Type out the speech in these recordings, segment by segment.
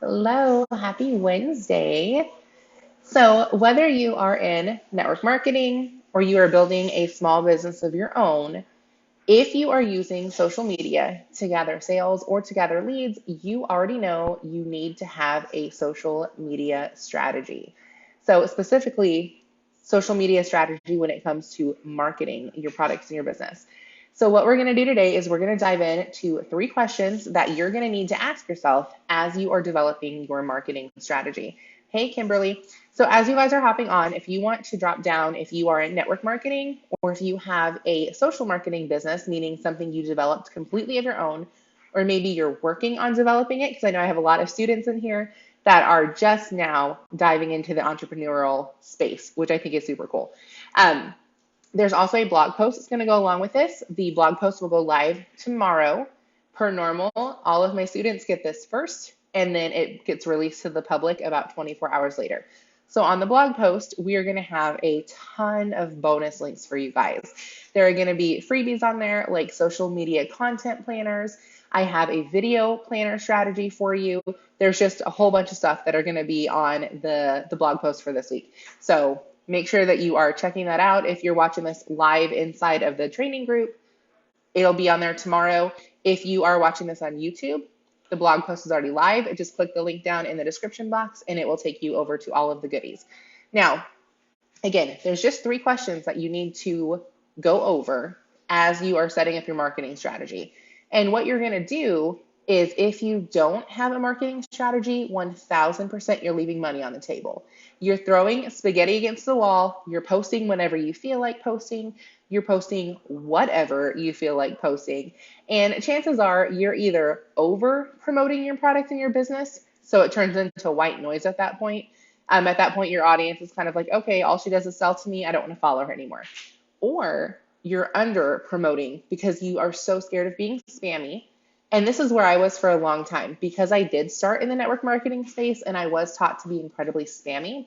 Hello, happy Wednesday. So, whether you are in network marketing or you are building a small business of your own, if you are using social media to gather sales or to gather leads, you already know you need to have a social media strategy. So, specifically, social media strategy when it comes to marketing your products and your business. So, what we're going to do today is we're going to dive into three questions that you're going to need to ask yourself as you are developing your marketing strategy. Hey, Kimberly. So, as you guys are hopping on, if you want to drop down, if you are in network marketing or if you have a social marketing business, meaning something you developed completely of your own, or maybe you're working on developing it, because I know I have a lot of students in here that are just now diving into the entrepreneurial space, which I think is super cool. Um, there's also a blog post that's going to go along with this. The blog post will go live tomorrow. Per normal, all of my students get this first, and then it gets released to the public about 24 hours later. So on the blog post, we are going to have a ton of bonus links for you guys. There are going to be freebies on there like social media content planners. I have a video planner strategy for you. There's just a whole bunch of stuff that are going to be on the blog post for this week. So make sure that you are checking that out. If you're watching this live inside of the training group, it'll be on there tomorrow. If you are watching this on YouTube, the blog post is already live. Just click the link down in the description box and it will take you over to all of the goodies. Now, again, there's just three questions that you need to go over as you are setting up your marketing strategy. And what you're going to do is if you don't have a marketing strategy, 1000% you're leaving money on the table. You're throwing spaghetti against the wall. You're posting whenever you feel like posting. You're posting whatever you feel like posting. And chances are you're either over promoting your product and your business, so it turns into white noise at that point. At that point, your audience is kind of like, okay, all she does is sell to me. I don't want to follow her anymore. Or you're under promoting because you are so scared of being spammy. And this is where I was for a long time because I did start in the network marketing space and I was taught to be incredibly spammy.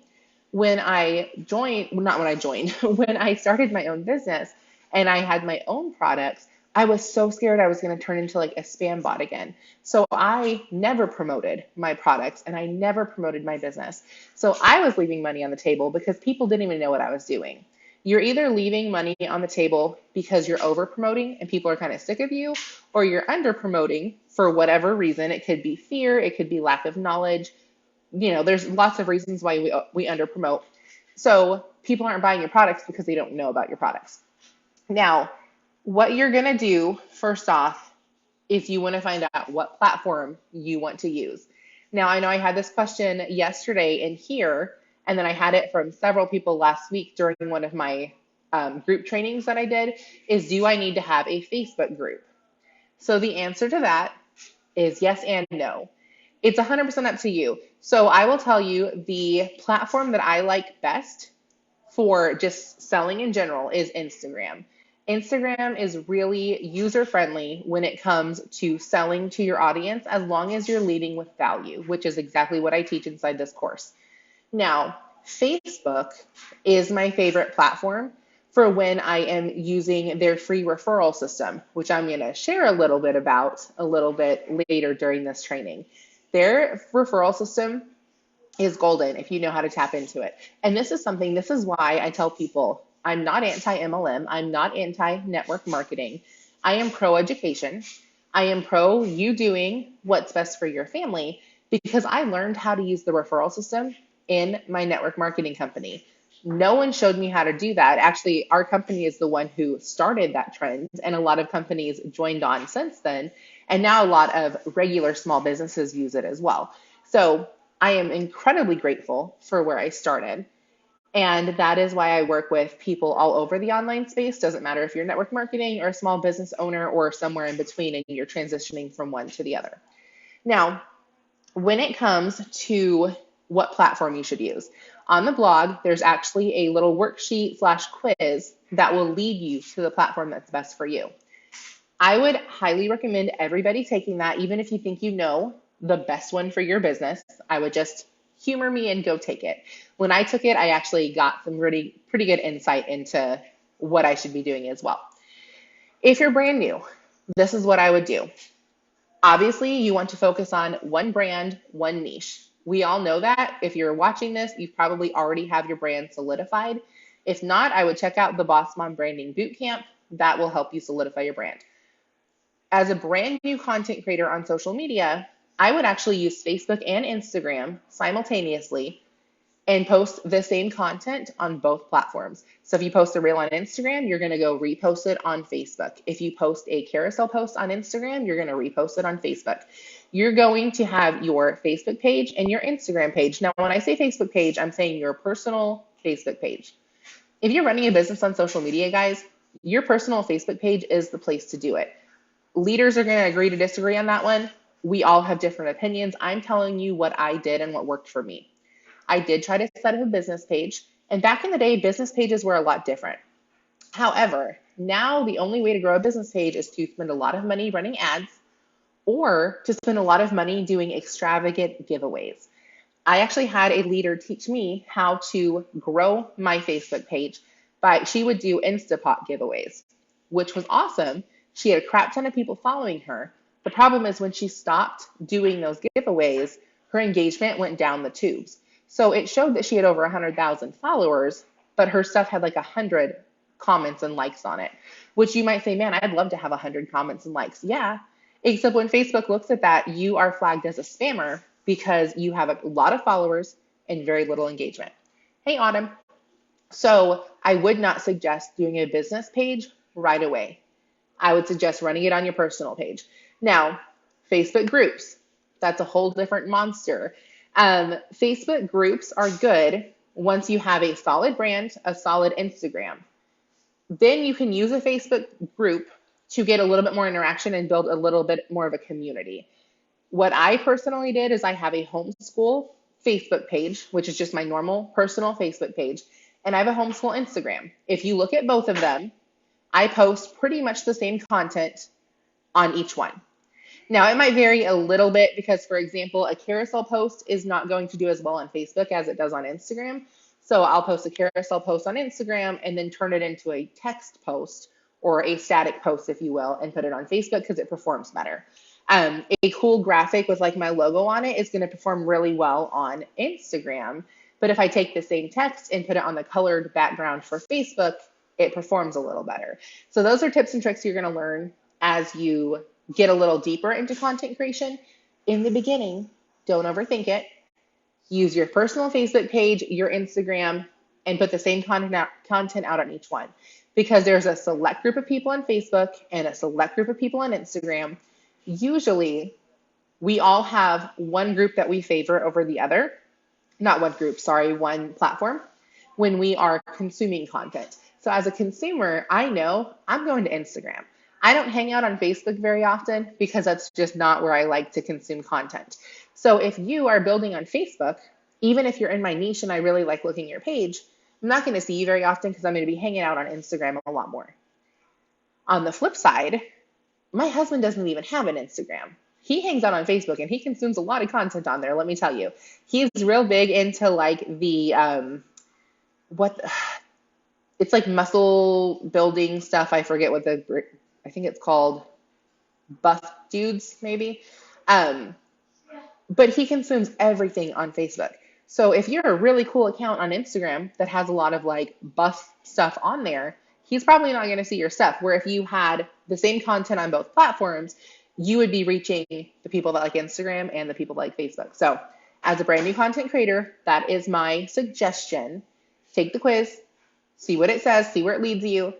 When I joined, well, not when I joined, when I started my own business and I had my own products, I was so scared I was going to turn into like a spam bot again. So I never promoted my products and I never promoted my business. So I was leaving money on the table because people didn't even know what I was doing. You're either leaving money on the table because you're over promoting and people are kind of sick of you, or you're under promoting for whatever reason. It could be fear, it could be lack of knowledge. There's lots of reasons why we under promote. So people aren't buying your products because they don't know about your products. Now, what you're going to do first off is you want to find out what platform you want to use. Now, I know I had this question yesterday in here, and then I had it from several people last week during one of my group trainings that I did, is do I need to have a Facebook group? So the answer to that is yes and no. It's 100% up to you. So I will tell you the platform that I like best for just selling in general is Instagram. Instagram is really user friendly when it comes to selling to your audience, as long as you're leading with value, which is exactly what I teach inside this course. Now, Facebook is my favorite platform for when I am using their free referral system, which I'm going to share a little bit about a little bit later during this training. Their referral system is golden if you know how to tap into it. And this is why I tell people I'm not anti-MLM. I'm not anti-network marketing. I am pro-education. I am pro you doing what's best for your family because I learned how to use the referral system in my network marketing company. No one showed me how to do that. Actually, our company is the one who started that trend, and a lot of companies joined on since then. And now a lot of regular small businesses use it as well. So I am incredibly grateful for where I started. And that is why I work with people all over the online space. Doesn't matter if you're network marketing or a small business owner or somewhere in between and you're transitioning from one to the other. Now, when it comes to what platform you should use, on the blog, there's actually a little worksheet / quiz that will lead you to the platform that's best for you. I would highly recommend everybody taking that, even if you think you know the best one for your business. I would just humor me and go take it. When I took it, I actually got some pretty good insight into what I should be doing as well. If you're brand new, this is what I would do. Obviously, you want to focus on one brand, one niche. We all know that. If you're watching this, you probably already have your brand solidified. If not, I would check out the Boss Mom Branding Bootcamp. That will help you solidify your brand. As a brand new content creator on social media, I would actually use Facebook and Instagram simultaneously and post the same content on both platforms. So if you post a reel on Instagram, you're going to go repost it on Facebook. If you post a carousel post on Instagram, you're going to repost it on Facebook. You're going to have your Facebook page and your Instagram page. Now, when I say Facebook page, I'm saying your personal Facebook page. If you're running a business on social media, guys, your personal Facebook page is the place to do it. Leaders are going to agree to disagree on that one. We all have different opinions. I'm telling you what I did and what worked for me. I did try to set up a business page, and back in the day, business pages were a lot different. However, now the only way to grow a business page is to spend a lot of money running ads or to spend a lot of money doing extravagant giveaways. I actually had a leader teach me how to grow my Facebook page, but she would do Instapot giveaways, which was awesome. She had a crap ton of people following her. The problem is when she stopped doing those giveaways, her engagement went down the tubes. So it showed that she had over 100,000 followers, but her stuff had like 100 comments and likes on it, which you might say, man, I'd love to have 100 comments and likes. Yeah, except when Facebook looks at that, you are flagged as a spammer because you have a lot of followers and very little engagement. Hey, Autumn. So I would not suggest doing a business page right away. I would suggest running it on your personal page. Now, Facebook groups, that's a whole different monster. Facebook groups are good once you have a solid brand, a solid Instagram. Then you can use a Facebook group to get a little bit more interaction and build a little bit more of a community. What I personally did is I have a homeschool Facebook page, which is just my normal personal Facebook page, and I have a homeschool Instagram. If you look at both of them, I post pretty much the same content on each one. Now, it might vary a little bit because, for example, a carousel post is not going to do as well on Facebook as it does on Instagram. So I'll post a carousel post on Instagram and then turn it into a text post or a static post, if you will, and put it on Facebook because it performs better. A cool graphic with like my logo on it is going to perform really well on Instagram. But if I take the same text and put it on the colored background for Facebook, it performs a little better. So those are tips and tricks you're going to learn as you get a little deeper into content creation. In the beginning, don't overthink it. Use your personal Facebook page, your Instagram, and put the same content out on each one. Because there's a select group of people on Facebook and a select group of people on Instagram. Usually, we all have one group that we favor over the other. Not one group, sorry, one platform when we are consuming content. So as a consumer, I know I'm going to Instagram. I don't hang out on Facebook very often because that's just not where I like to consume content. So if you are building on Facebook, even if you're in my niche and I really like looking at your page, I'm not going to see you very often because I'm going to be hanging out on Instagram a lot more. On the flip side, my husband doesn't even have an Instagram. He hangs out on Facebook and he consumes a lot of content on there, let me tell you. He's real big into like the it's like muscle building stuff. I forget what I think it's called buff dudes maybe. But he consumes everything on Facebook. So if you're a really cool account on Instagram that has a lot of like buff stuff on there, he's probably not going to see your stuff. Where if you had the same content on both platforms, you would be reaching the people that like Instagram and the people that like Facebook. So as a brand new content creator, that is my suggestion. Take the quiz, see what it says, see where it leads you.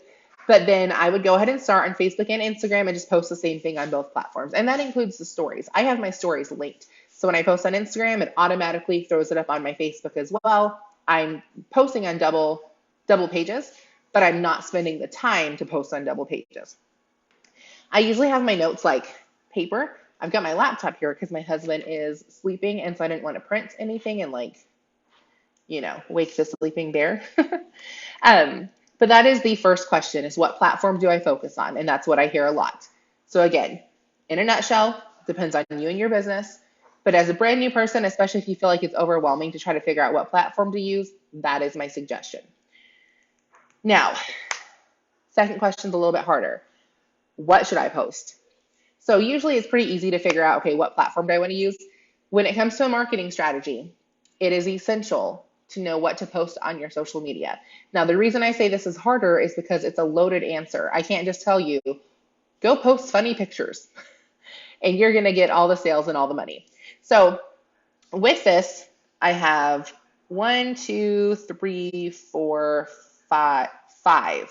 But then I would go ahead and start on Facebook and Instagram and just post the same thing on both platforms. And that includes the stories. I have my stories linked. So when I post on Instagram, it automatically throws it up on my Facebook as well. I'm posting on double pages, but I'm not spending the time to post on double pages. I usually have my notes like paper. I've got my laptop here because my husband is sleeping, and so I didn't want to print anything and like, wake the sleeping bear. But that is the first question is what platform do I focus on? And that's what I hear a lot. So again, in a nutshell, depends on you and your business. But as a brand new person, especially if you feel like it's overwhelming to try to figure out what platform to use, that is my suggestion. Now, second question's a little bit harder. What should I post? So usually it's pretty easy to figure out, okay, what platform do I want to use? When it comes to a marketing strategy, it is essential to know what to post on your social media. Now, the reason I say this is harder is because it's a loaded answer. I can't just tell you, go post funny pictures and you're going to get all the sales and all the money. So with this, I have one, two, three, four, five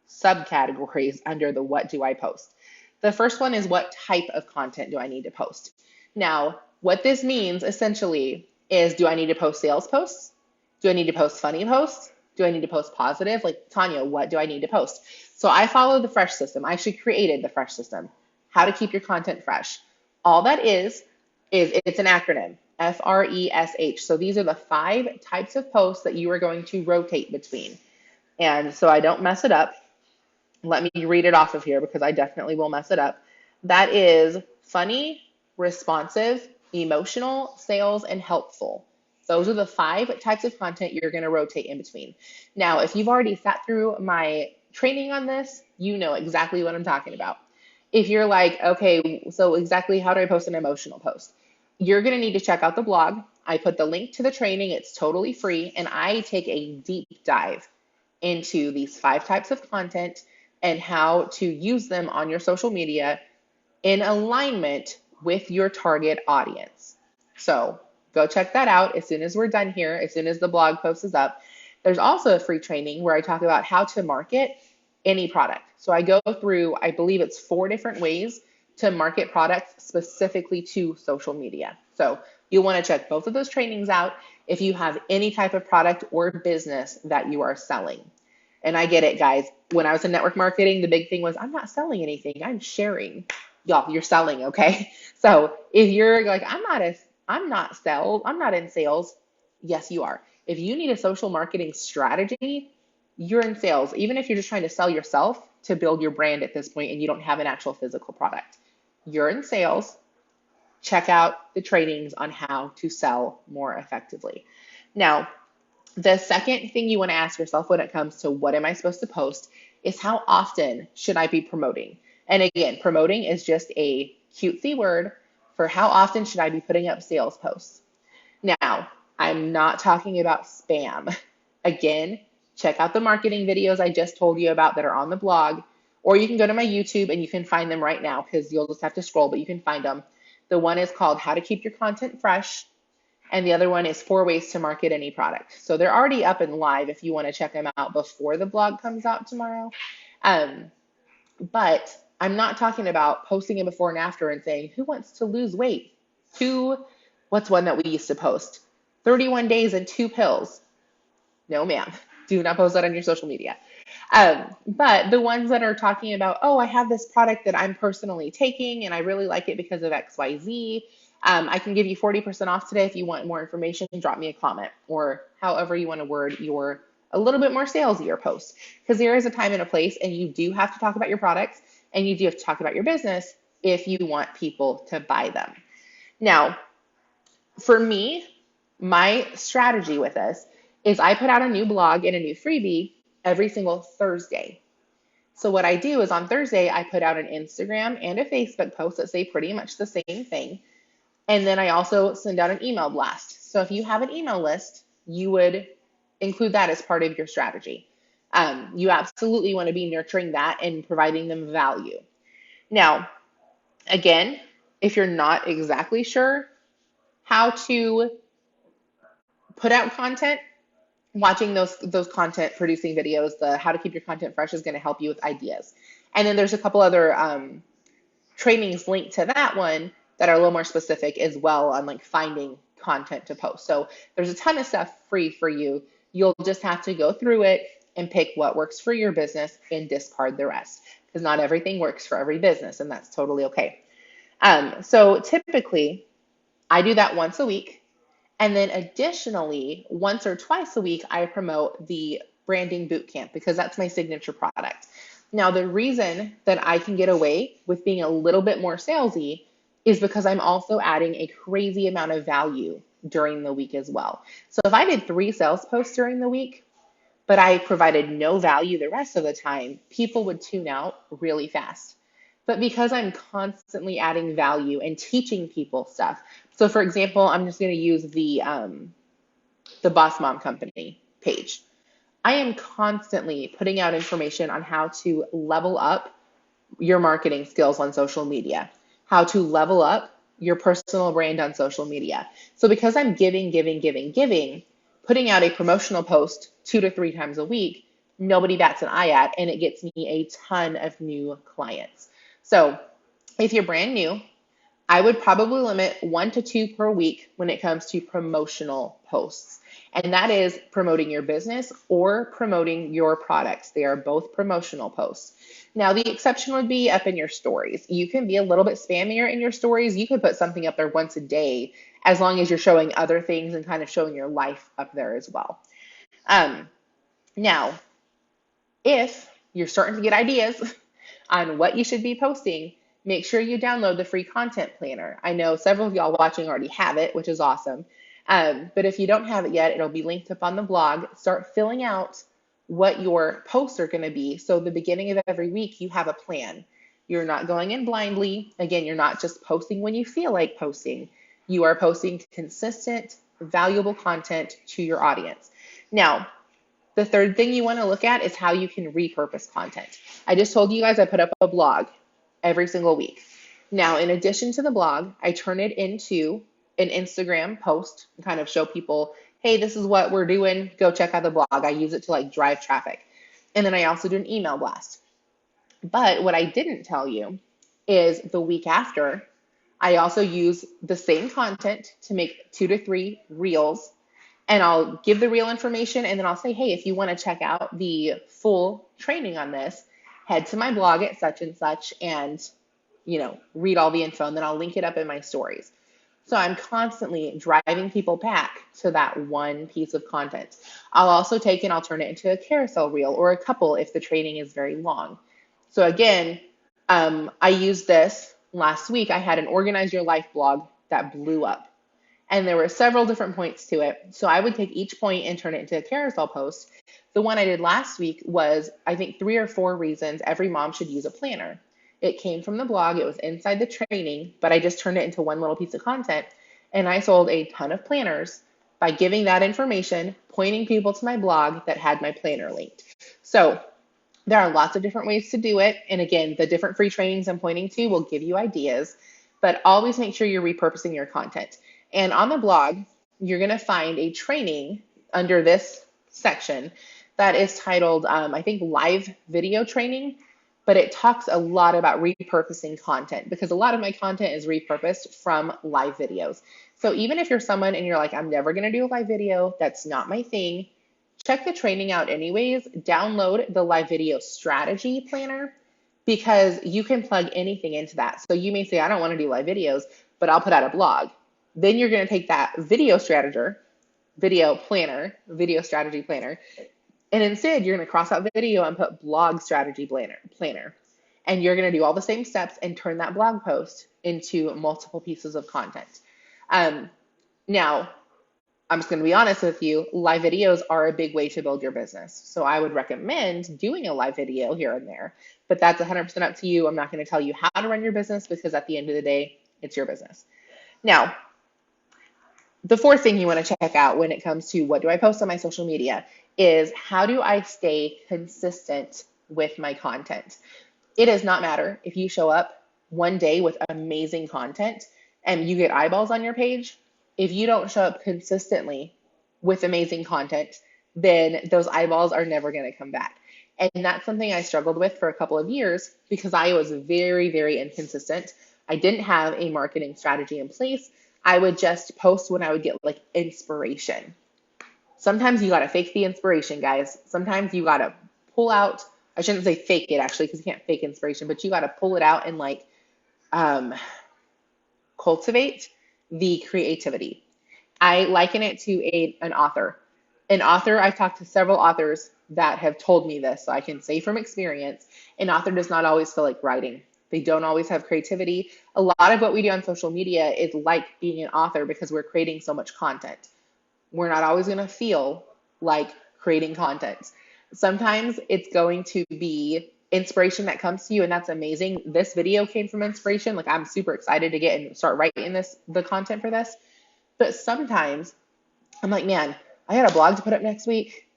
subcategories under the what do I post. The first one is what type of content do I need to post? Now, what this means essentially is, do I need to post sales posts? Do I need to post funny posts? Do I need to post positive? Like, Tanya, what do I need to post? So I follow the Fresh system. I actually created the Fresh system. How to keep your content fresh. All that is it's an acronym, FRESH. So these are the 5 types of posts that you are going to rotate between. And so I don't mess it up, let me read it off of here because I definitely will mess it up. That is funny, responsive, emotional, sales, and helpful. Those are the 5 types of content you're going to rotate in between. Now, if you've already sat through my training on this, you know exactly what I'm talking about. If you're like, okay, so exactly how do I post an emotional post? You're going to need to check out the blog. I put the link to the training. It's totally free. And I take a deep dive into these 5 types of content and how to use them on your social media in alignment with your target audience. So go check that out as soon as we're done here, as soon as the blog post is up. There's also a free training where I talk about how to market any product. So I go through, I believe it's 4 different ways to market products specifically to social media. So you'll want to check both of those trainings out if you have any type of product or business that you are selling. And I get it, guys. When I was in network marketing, the big thing was I'm not selling anything, I'm sharing. Y'all, you're selling, okay? So if you're like, I'm not in sales, yes, you are. If you need a social marketing strategy, you're in sales, even if you're just trying to sell yourself to build your brand at this point and you don't have an actual physical product. You're in sales. Check out the trainings on how to sell more effectively. Now, the second thing you want to ask yourself when it comes to what am I supposed to post is how often should I be promoting? And again, promoting is just a cutesy word for how often should I be putting up sales posts. Now, I'm not talking about spam. Again, check out the marketing videos I just told you about that are on the blog, or you can go to my YouTube and you can find them right now because you'll just have to scroll, but you can find them. The one is called How to Keep Your Content Fresh, and the other one is 4 ways to market any product. So they're already up and live if you want to check them out before the blog comes out tomorrow. But I'm not talking about posting a before and after and saying, who wants to lose weight? What's one that we used to post? 31 days and 2 pills. No, ma'am. Do not post that on your social media. But the ones that are talking about, oh, I have this product that I'm personally taking and I really like it because of XYZ. I can give you 40% off today. If you want more information, drop me a comment, or however you want to word your a little bit more salesier post, because there is a time and a place, and you do have to talk about your products and you do have to talk about your business if you want people to buy them. Now, for me, my strategy with this is I put out a new blog and a new freebie every single Thursday. So what I do is on Thursday, I put out an Instagram and a Facebook post that say pretty much the same thing. And then I also send out an email blast. So if you have an email list, you would include that as part of your strategy. You absolutely want to be nurturing that and providing them value. Now, again, if you're not exactly sure how to put out content, watching those content producing videos, the How to Keep Your Content Fresh, is going to help you with ideas. And then there's a couple other trainings linked to that one that are a little more specific as well on like finding content to post. So there's a ton of stuff free for you. You'll just have to go through it and pick what works for your business and discard the rest, because not everything works for every business, and that's totally okay. So typically I do that once a week. And then additionally, once or twice a week, I promote the branding bootcamp because that's my signature product. Now, the reason that I can get away with being a little bit more salesy is because I'm also adding a crazy amount of value during the week as well. So if I did 3 sales posts during the week, but I provided no value the rest of the time, people would tune out really fast. but because I'm constantly adding value and teaching people stuff. So for example, I'm just going to use the Boss Mom Company page. I am constantly putting out information on how to level up your marketing skills on social media, how to level up your personal brand on social media. So because I'm giving, putting out a promotional post 2 to 3 times a week, nobody bats an eye at, and it gets me a ton of new clients. So if you're brand new, I would probably limit 1 to 2 per week when it comes to promotional posts. And that is promoting your business or promoting your products. They are both promotional posts. Now, the exception would be up in your stories. You can be a little bit spammier in your stories. You could put something up there once a day as long as you're showing other things and kind of showing your life up there as well. Um, Now, if you're starting to get ideas on what you should be posting, make sure you download the free content planner. I know several of y'all watching already have it, which is awesome. But if you don't have it yet, it'll be linked up on the blog. Start filling out what your posts are going to be. So the beginning of every week, you have a plan. You're not going in blindly. Again, you're not just posting when you feel like posting. You are posting consistent, valuable content to your audience. Now, the third thing you want to look at is how you can repurpose content. I just told you guys I put up a blog every single week. Now, in addition to the blog, I turn it into an Instagram post and kind of show people, hey, this is what we're doing. Go check out the blog. I use it to like drive traffic. And then I also do an email blast. But what I didn't tell you is the week after, I also use the same content to make 2 to 3 reels, and I'll give the real information, and then I'll say, hey, if you want to check out the full training on this, head to my blog at such and such and, read all the info, and then I'll link it up in my stories. So I'm constantly driving people back to that one piece of content. I'll also take and I'll turn it into a carousel reel or a couple if the training is very long. So again, I used this last week. I had an Organize Your Life blog that blew up. And there were several different points to it. So I would take each point and turn it into a carousel post. The one I did last week was, I think, 3 or 4 reasons every mom should use a planner. It came from the blog. It was inside the training, but I just turned it into one little piece of content. And I sold a ton of planners by giving that information, pointing people to my blog that had my planner linked. So there are lots of different ways to do it. And again, the different free trainings I'm pointing to will give you ideas, but always make sure you're repurposing your content. And on the blog, you're going to find a training under this section that is titled, I think, live video training, but it talks a lot about repurposing content because a lot of my content is repurposed from live videos. So even if you're someone and you're like, I'm never going to do a live video, that's not my thing, check the training out anyways. Download the live video strategy planner because you can plug anything into that. So you may say, I don't want to do live videos, but I'll put out a blog. Then you're going to take that video strategy planner, and instead you're going to cross out video and put blog strategy planner. And you're going to do all the same steps and turn that blog post into multiple pieces of content. Now, I'm just going to be honest with you, live videos are a big way to build your business. So I would recommend doing a live video here and there, but that's 100% up to you. I'm not going to tell you how to run your business because at the end of the day, it's your business. Now, the fourth thing you want to check out when it comes to what do I post on my social media is how do I stay consistent with my content? It does not matter if you show up one day with amazing content and you get eyeballs on your page. If you don't show up consistently with amazing content, then those eyeballs are never going to come back. And that's something I struggled with for a couple of years because I was very, very inconsistent. I didn't have a marketing strategy in place. I would just post when I would get like inspiration. Sometimes you got to fake the inspiration, guys. Sometimes you got to pull out, I shouldn't say fake it actually because you can't fake inspiration, but you got to pull it out and like cultivate the creativity. I liken it to an author. An author, I've talked to several authors that have told me this, so I can say from experience, an author does not always feel like writing. They don't always have creativity. A lot of what we do on social media is like being an author because we're creating so much content. We're not always going to feel like creating content. Sometimes it's going to be inspiration that comes to you, and that's amazing. This video came from inspiration. Like, I'm super excited to get and start writing the content for this. But sometimes I'm like, man, I got a blog to put up next week.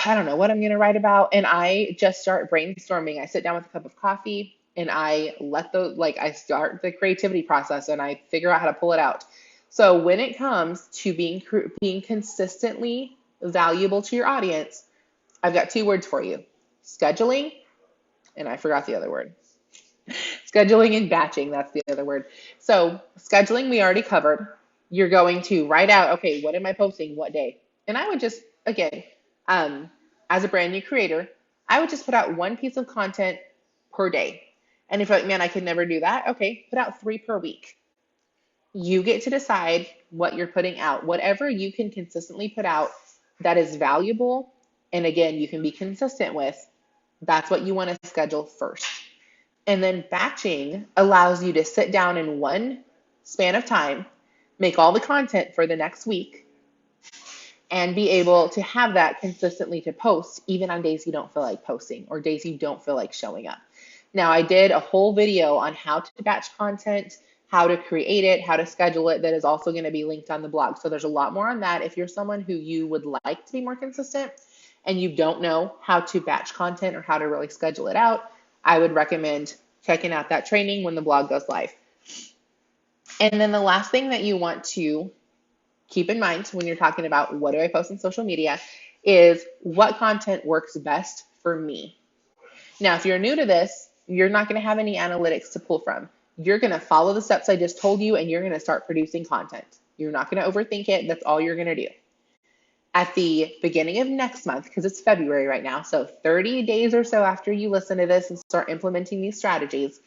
I don't know what I'm going to write about. And I just start brainstorming. I sit down with a cup of coffee and I start the creativity process and I figure out how to pull it out. So when it comes to being consistently valuable to your audience, I've got 2 words for you: scheduling, and I forgot the other word. Scheduling and batching, that's the other word. So scheduling, we already covered. You're going to write out, okay, what am I posting, what day? And I would just, again, as a brand new creator, I would just put out 1 piece of content per day. And if you're like, man, I could never do that, okay, put out 3 per week. You get to decide what you're putting out. Whatever you can consistently put out that is valuable, and again, you can be consistent with, that's what you want to schedule first. And then batching allows you to sit down in one span of time, make all the content for the next week, and be able to have that consistently to post, even on days you don't feel like posting or days you don't feel like showing up. Now, I did a whole video on how to batch content, how to create it, how to schedule it, that is also going to be linked on the blog. So there's a lot more on that. If you're someone who you would like to be more consistent and you don't know how to batch content or how to really schedule it out, I would recommend checking out that training when the blog goes live. And then the last thing that you want to keep in mind when you're talking about what do I post on social media is what content works best for me. Now, if you're new to this, you're not going to have any analytics to pull from. You're going to follow the steps I just told you, and you're going to start producing content. You're not going to overthink it. That's all you're going to do. At the beginning of next month, because it's February right now, so 30 days or so after you listen to this and start implementing these strategies,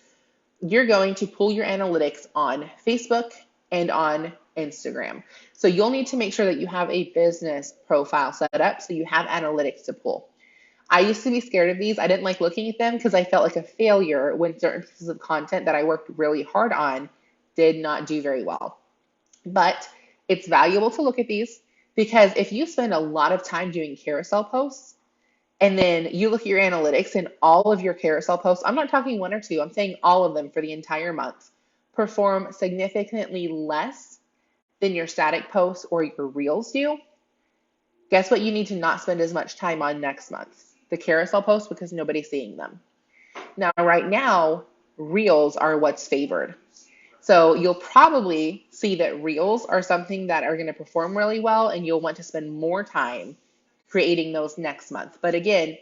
you're going to pull your analytics on Facebook and on Instagram. So you'll need to make sure that you have a business profile set up so you have analytics to pull. I used to be scared of these. I didn't like looking at them because I felt like a failure when certain pieces of content that I worked really hard on did not do very well. But it's valuable to look at these because if you spend a lot of time doing carousel posts and then you look at your analytics and all of your carousel posts, I'm not talking 1 or 2, I'm saying all of them for the entire month, perform significantly less than your static posts or your reels do, guess what you need to not spend as much time on next month? The carousel posts, because nobody's seeing them. Now, right now, reels are what's favored. So you'll probably see that reels are something that are going to perform really well, and you'll want to spend more time creating those next month. But again,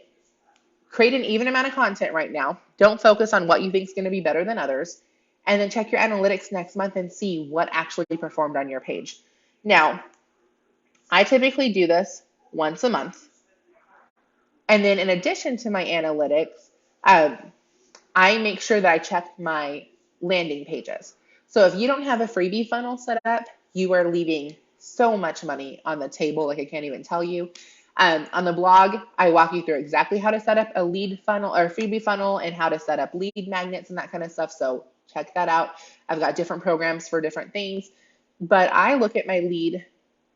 create an even amount of content right now. Don't focus on what you think is going to be better than others. And then check your analytics next month and see what actually performed on your page. Now, I typically do this once a month. And then in addition to my analytics, I make sure that I check my landing pages. So if you don't have a freebie funnel set up, you are leaving so much money on the table, like I can't even tell you. On the blog, I walk you through exactly how to set up a lead funnel or a freebie funnel and how to set up lead magnets and that kind of stuff. So check that out. I've got different programs for different things, but I look at my lead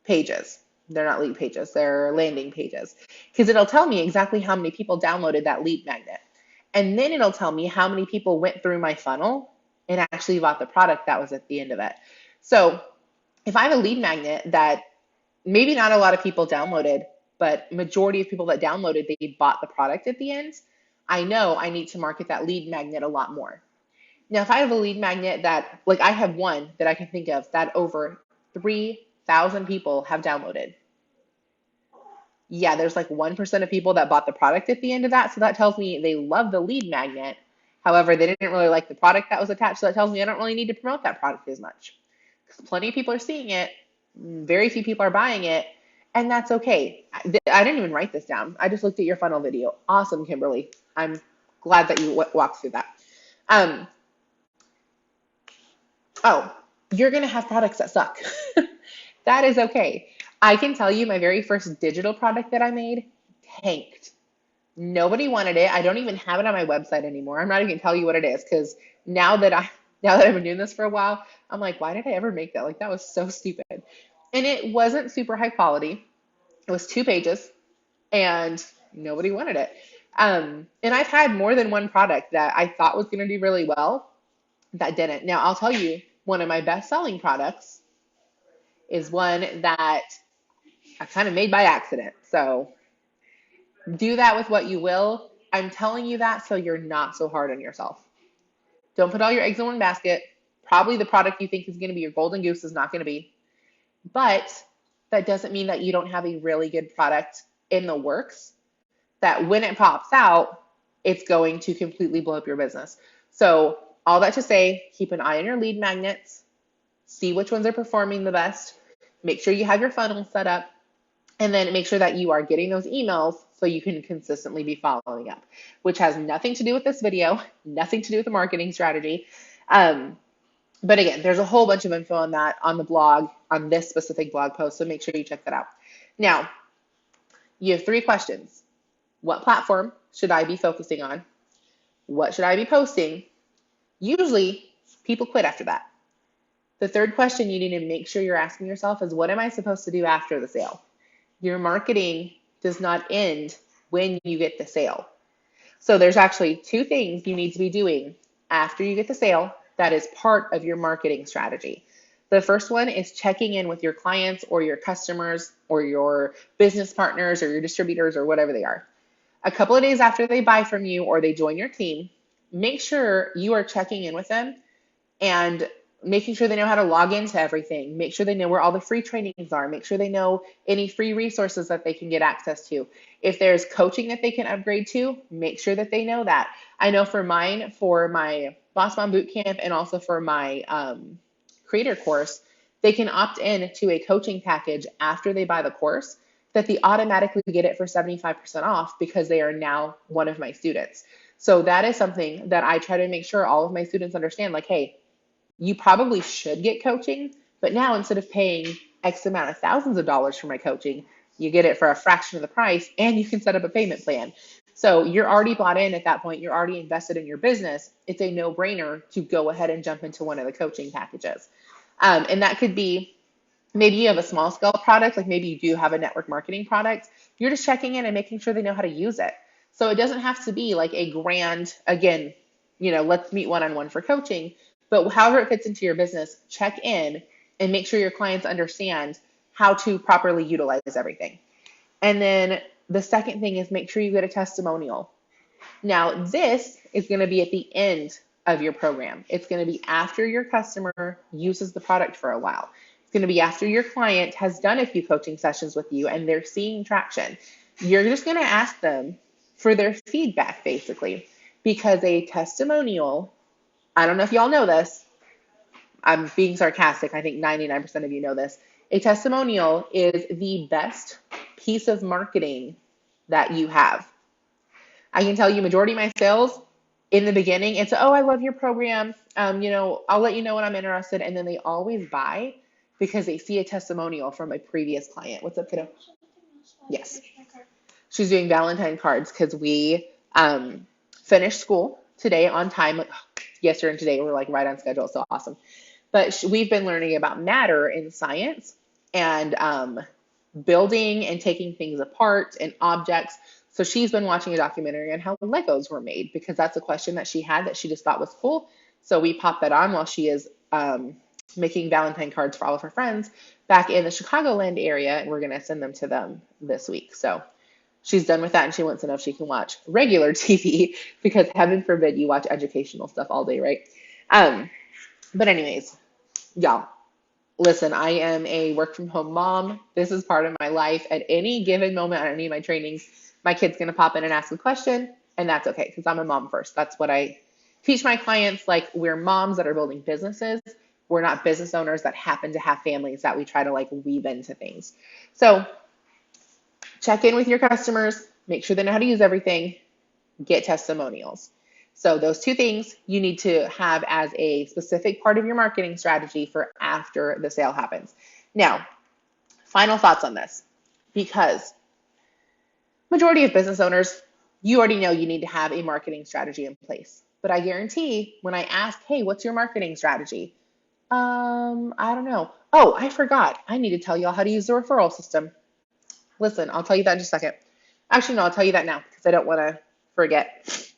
pages. They're not lead pages, they're landing pages, because it'll tell me exactly how many people downloaded that lead magnet. And then it'll tell me how many people went through my funnel and actually bought the product that was at the end of it. So if I have a lead magnet that maybe not a lot of people downloaded, but majority of people that downloaded, they bought the product at the end, I know I need to market that lead magnet a lot more. Now, if I have a lead magnet that, like I have one that I can think of that over 3,000 people have downloaded. Yeah, there's like 1% of people that bought the product at the end of that. So that tells me they love the lead magnet. However, they didn't really like the product that was attached. So that tells me I don't really need to promote that product as much. Because plenty of people are seeing it. Very few people are buying it. And that's okay. I didn't even write this down. I just looked at your funnel video. Awesome, Kimberly. I'm glad that you walked through that. You're going to have products that suck. That is okay. I can tell you my very first digital product that I made tanked. Nobody wanted it. I don't even have it on my website anymore. I'm not even gonna tell you what it is because now that I've been doing this for a while, I'm like, why did I ever make that? Like that was so stupid. And it wasn't super high quality. It was 2 pages and nobody wanted it. And I've had more than one product that I thought was going to do really well that didn't. Now, I'll tell you, one of my best selling products is one that I kind of made by accident. So do that with what you will. I'm telling you that so you're not so hard on yourself. Don't put all your eggs in one basket. Probably the product you think is going to be your golden goose is not going to be. But that doesn't mean that you don't have a really good product in the works that when it pops out, it's going to completely blow up your business. So all that to say, keep an eye on your lead magnets, see which ones are performing the best, make sure you have your funnel set up, and then make sure that you are getting those emails so you can consistently be following up, which has nothing to do with this video, nothing to do with the marketing strategy. But again, there's a whole bunch of info on that on the blog, on this specific blog post, so make sure you check that out. Now, you have 3 questions. What platform should I be focusing on? What should I be posting? Usually, people quit after that. The third question you need to make sure you're asking yourself is, what am I supposed to do after the sale? Your marketing does not end when you get the sale. So there's actually 2 things you need to be doing after you get the sale that is part of your marketing strategy. The first one is checking in with your clients or your customers or your business partners or your distributors or whatever they are. A couple of days after they buy from you or they join your team, make sure you are checking in with them and making sure they know how to log into everything. Make sure they know where all the free trainings are. Make sure they know any free resources that they can get access to. If there's coaching that they can upgrade to, make sure that they know that. I know for mine, for my Boss Mom Bootcamp and also for my creator course, they can opt in to a coaching package after they buy the course that they automatically get it for 75% off because they are now one of my students. So that is something that I try to make sure all of my students understand, like, hey, you probably should get coaching, but now instead of paying X amount of thousands of dollars for my coaching, you get it for a fraction of the price and you can set up a payment plan. So you're already bought in at that point. You're already invested in your business. It's a no-brainer to go ahead and jump into one of the coaching packages. And that could be, maybe you have a small scale product, like maybe you do have a network marketing product. You're just checking in and making sure they know how to use it. So it doesn't have to be like a grand, again, let's meet one-on-one for coaching. But however it fits into your business, check in and make sure your clients understand how to properly utilize everything. And then the second thing is make sure you get a testimonial. Now, this is going to be at the end of your program. It's going to be after your customer uses the product for a while. It's going to be after your client has done a few coaching sessions with you and they're seeing traction. You're just going to ask them for their feedback, basically, because a testimonial, I don't know if y'all know this, I'm being sarcastic, I think 99% of you know this. A testimonial is the best piece of marketing that you have. I can tell you majority of my sales in the beginning, it's, oh, I love your program. I'll let you know when I'm interested. And then they always buy because they see a testimonial from a previous client. What's up, kiddo? Yes. She's doing Valentine cards because we finished school today on time. Yesterday and today we're like right on schedule. So awesome. But we've been learning about matter in science and building and taking things apart and objects. So she's been watching a documentary on how Legos were made because that's a question that she had that she just thought was cool. So we popped that on while she is making Valentine cards for all of her friends back in the Chicagoland area, and we're going to send them to them this week. So she's done with that, and she wants to know if she can watch regular TV because heaven forbid you watch educational stuff all day, right? But anyways, y'all, listen, I am a work from home mom. This is part of my life. At any given moment on any of my trainings, my kid's going to pop in and ask a question, and that's okay because I'm a mom first. That's what I teach my clients. Like, we're moms that are building businesses. We're not business owners that happen to have families that we try to like weave into things. So check in with your customers, make sure they know how to use everything, get testimonials. So those 2 things you need to have as a specific part of your marketing strategy for after the sale happens. Now, final thoughts on this, because majority of business owners, you already know you need to have a marketing strategy in place. But I guarantee when I ask, hey, what's your marketing strategy? I don't know. Oh, I forgot. I need to tell y'all how to use the referral system. Listen, I'll tell you that in just a second. Actually, no, I'll tell you that now because I don't want to forget.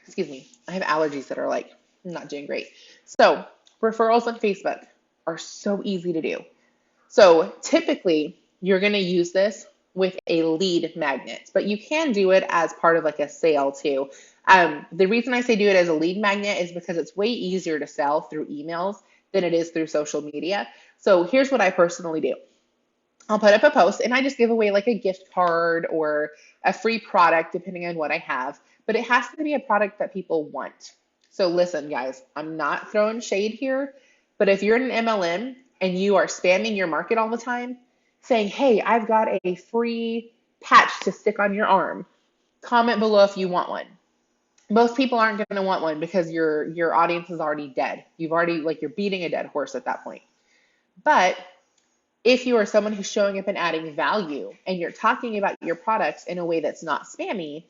Excuse me. I have allergies that are like not doing great. So referrals on Facebook are so easy to do. So typically, you're going to use this with a lead magnet, but you can do it as part of like a sale too. The reason I say do it as a lead magnet is because it's way easier to sell through emails than it is through social media. So here's what I personally do. I'll put up a post and I just give away like a gift card or a free product depending on what I have, but it has to be a product that people want. So listen, guys, I'm not throwing shade here, but if you're in an MLM and you are spamming your market all the time, saying, "Hey, I've got a free patch to stick on your arm. Comment below if you want one." Most people aren't going to want one because your audience is already dead. You've already like you're beating a dead horse at that point. But if you are someone who's showing up and adding value and you're talking about your products in a way that's not spammy,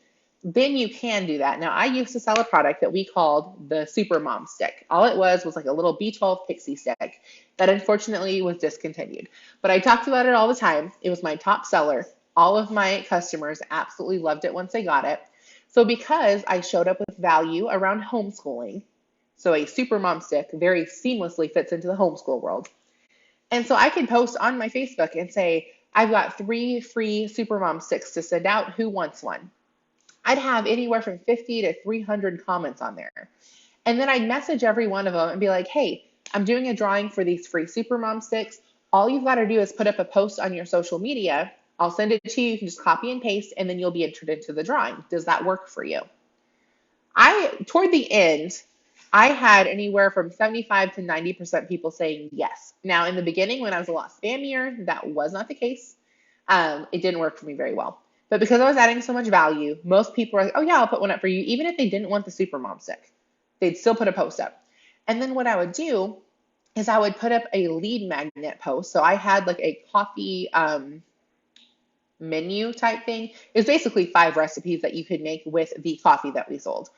then you can do that. Now, I used to sell a product that we called the Super Mom Stick. All it was like a little B12 pixie stick that unfortunately was discontinued. But I talked about it all the time. It was my top seller. All of my customers absolutely loved it once they got it. So because I showed up with value around homeschooling, so a Super Mom Stick very seamlessly fits into the homeschool world. And so I could post on my Facebook and say, I've got 3 free Supermom sticks to send out. Who wants one? I'd have anywhere from 50 to 300 comments on there. And then I'd message every one of them and be like, hey, I'm doing a drawing for these free Supermom sticks. All you've got to do is put up a post on your social media. I'll send it to you. You can just copy and paste, and then you'll be entered into the drawing. Does that work for you? Toward the end, I had anywhere from 75 to 90% people saying yes. Now, in the beginning, when I was a lot spammier, that was not the case. It didn't work for me very well. But because I was adding so much value, most people were like, oh, yeah, I'll put one up for you. Even if they didn't want the Super Mom stick, they'd still put a post up. And then what I would do is I would put up a lead magnet post. So I had like a coffee menu type thing. It was basically 5 recipes that you could make with the coffee that we sold.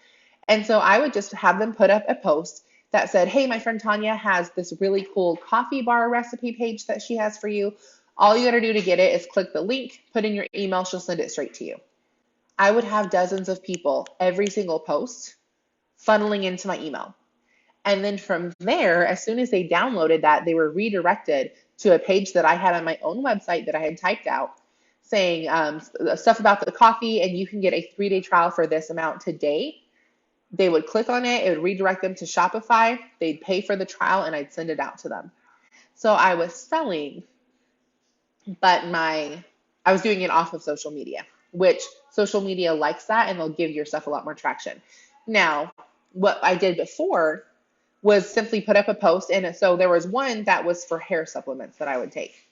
And so I would just have them put up a post that said, hey, my friend Tanya has this really cool coffee bar recipe page that she has for you. All you got to do to get it is click the link, put in your email, she'll send it straight to you. I would have dozens of people every single post funneling into my email. And then from there, as soon as they downloaded that, they were redirected to a page that I had on my own website that I had typed out saying stuff about the coffee, and you can get a 3-day trial for this amount today. They would click on it, it would redirect them to Shopify, they'd pay for the trial, and I'd send it out to them. So I was selling, but I was doing it off of social media, which social media likes that and they'll give your stuff a lot more traction. Now, what I did before was simply put up a post, and so there was one that was for hair supplements that I would take.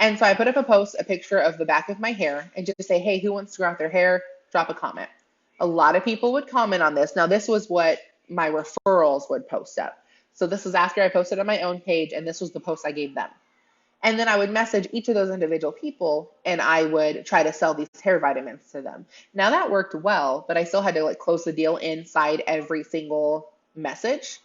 And so I put up a post, a picture of the back of my hair, and just say, hey, who wants to grow out their hair? Drop a comment. A lot of people would comment on this. Now, this was what my referrals would post up. So this was after I posted on my own page, and this was the post I gave them. And then I would message each of those individual people, and I would try to sell these hair vitamins to them. Now that worked well, but I still had to like close the deal inside every single message,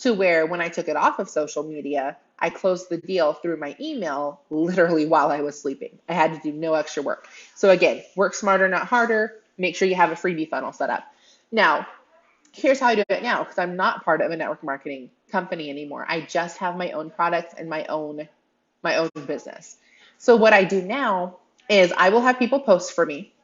to where when I took it off of social media, I closed the deal through my email literally while I was sleeping. I had to do no extra work. So again, work smarter, not harder. Make sure you have a freebie funnel set up. Now, here's how I do it now, because I'm not part of a network marketing company anymore. I just have my own products and my own business. So what I do now is I will have people post for me,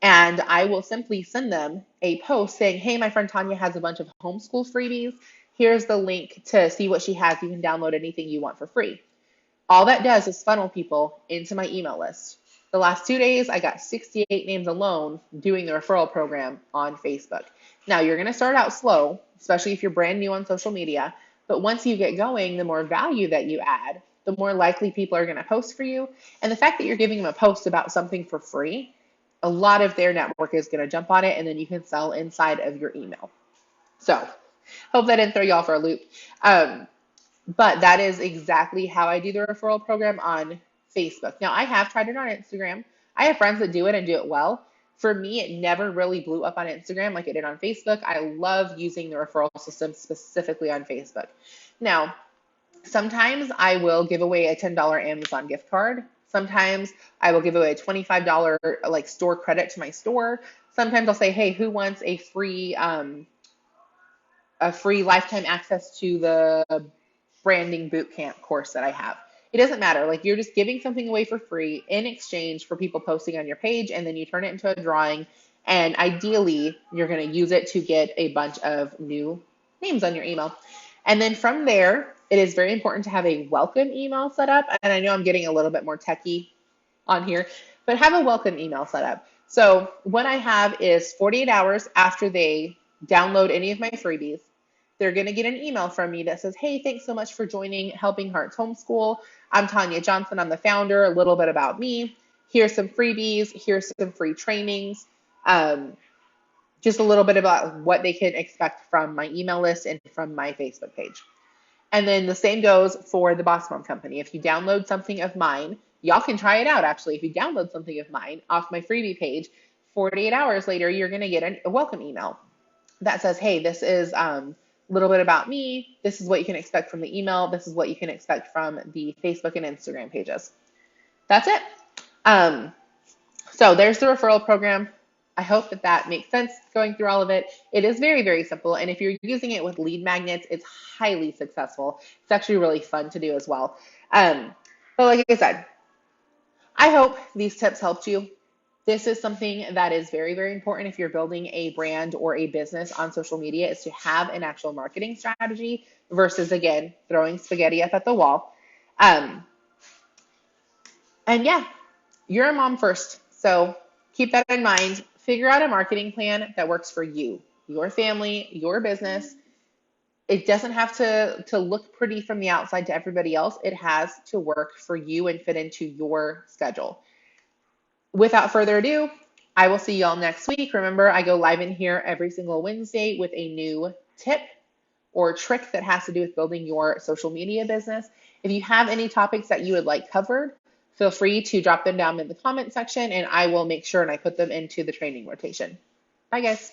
and I will simply send them a post saying, hey, my friend Tanya has a bunch of homeschool freebies. Here's the link to see what she has. You can download anything you want for free. All that does is funnel people into my email list. The last 2 days, I got 68 names alone doing the referral program on Facebook. Now, you're going to start out slow, especially if you're brand new on social media. But once you get going, the more value that you add, the more likely people are going to post for you. And the fact that you're giving them a post about something for free, a lot of their network is going to jump on it, and then you can sell inside of your email. So hope that didn't throw you off for a loop. But that is exactly how I do the referral program on Facebook. Now, I have tried it on Instagram. I have friends that do it and do it well. For me, it never really blew up on Instagram like it did on Facebook. I love using the referral system specifically on Facebook. Now, sometimes I will give away a $10 Amazon gift card. Sometimes I will give away a $25 like store credit to my store. Sometimes I'll say, hey, who wants a free lifetime access to the branding bootcamp course that I have. It doesn't matter. Like you're just giving something away for free in exchange for people posting on your page, and then you turn it into a drawing. And ideally, you're going to use it to get a bunch of new names on your email. And then from there, it is very important to have a welcome email set up. And I know I'm getting a little bit more techie on here, but have a welcome email set up. So what I have is 48 hours after they download any of my freebies, they're going to get an email from me that says, hey, thanks so much for joining Helping Hearts Homeschool. I'm Tanya Johnson. I'm the founder. A little bit about me. Here's some freebies. Here's some free trainings. Just a little bit about what they can expect from my email list and from my Facebook page. And then the same goes for the Boss Mom Company. If you download something of mine, y'all can try it out actually. If you download something of mine off my freebie page, 48 hours later, you're going to get a welcome email that says, hey, this is a little bit about me. This is what you can expect from the email. This is what you can expect from the Facebook and Instagram pages. That's it. So there's the referral program. I hope that that makes sense going through all of it. It is very, very simple. And if you're using it with lead magnets, it's highly successful. It's actually really fun to do as well. But like I said, I hope these tips helped you. This is something that is very, very important if you're building a brand or a business on social media, is to have an actual marketing strategy versus, again, throwing spaghetti up at the wall. And yeah, you're a mom first. So keep that in mind. Figure out a marketing plan that works for you, your family, your business. It doesn't have to look pretty from the outside to everybody else. It has to work for you and fit into your schedule. Without further ado, I will see y'all next week. Remember, I go live in here every single Wednesday with a new tip or trick that has to do with building your social media business. If you have any topics that you would like covered, feel free to drop them down in the comment section and I will make sure and I put them into the training rotation. Bye guys.